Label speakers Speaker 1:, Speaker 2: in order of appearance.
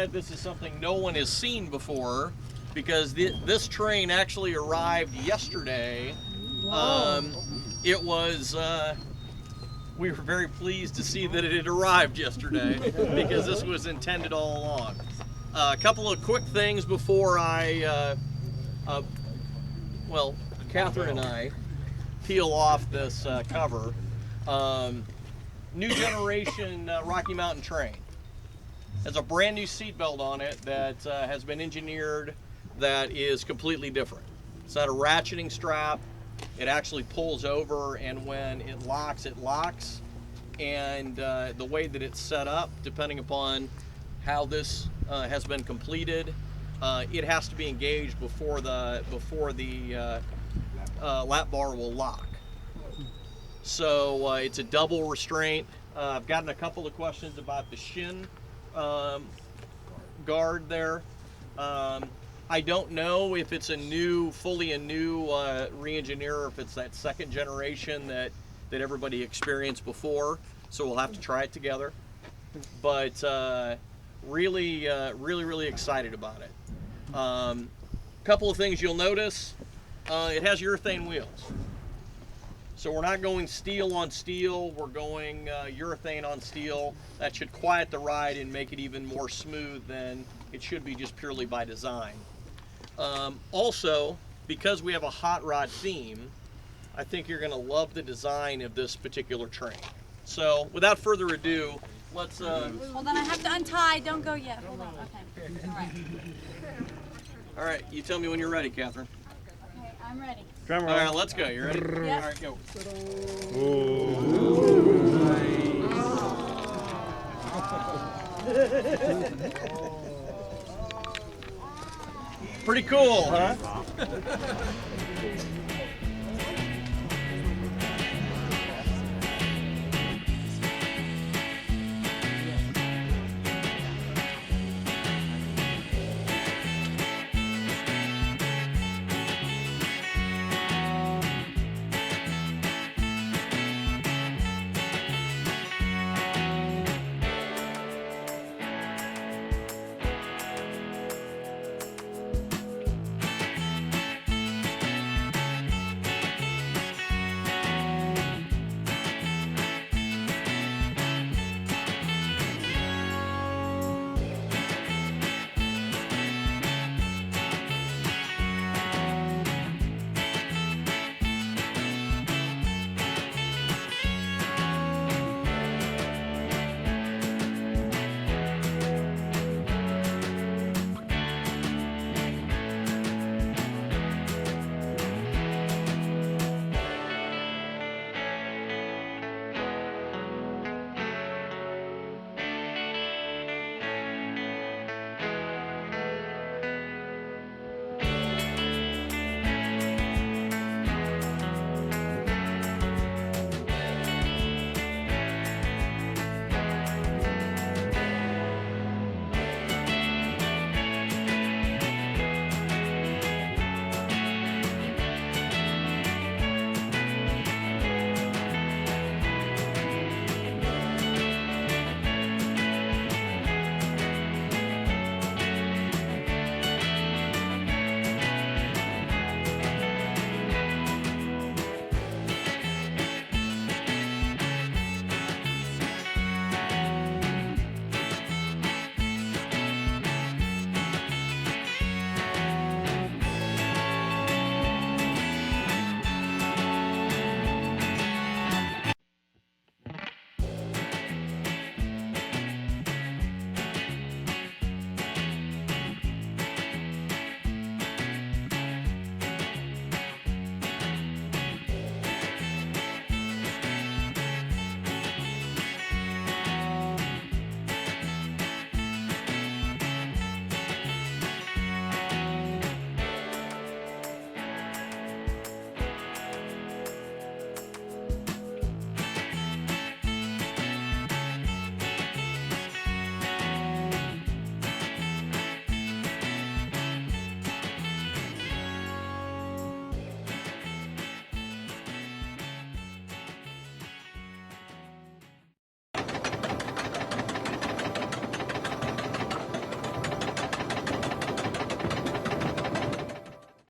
Speaker 1: said, this is something no one has seen before because this train actually arrived yesterday. It was, we were very pleased to see that it had arrived yesterday because this was intended all along. A couple of quick things before well, Catherine and I peel off this cover. New generation Rocky Mountain train. There's a brand new seatbelt on it that has been engineered that is completely different. It's not a ratcheting strap. It actually pulls over, and when it locks, and the way that it's set up, depending upon how this has been completed, it has to be engaged before the lap bar will lock. So it's a double restraint. I've gotten a couple of questions about the shin guard there. I don't know if it's fully a new re-engineer, or if it's that second generation that everybody experienced before. So we'll have to try it together. But really excited about it. Couple of things you'll notice. It has urethane wheels. So we're not going steel on steel, we're going urethane on steel. That should quiet the ride and make it even more smooth than it should be just purely by design. Also, because we have a hot rod theme, I think you're going to love the design of this particular train. So without further ado, let's...
Speaker 2: Hold on, I have to untie. Don't go yet. Hold on. Okay. All right.
Speaker 1: All right, you tell me when you're ready, Catherine.
Speaker 2: Okay, I'm ready.
Speaker 1: All right, let's go. You ready?
Speaker 2: Yes.
Speaker 1: All right, go. Pretty cool, huh?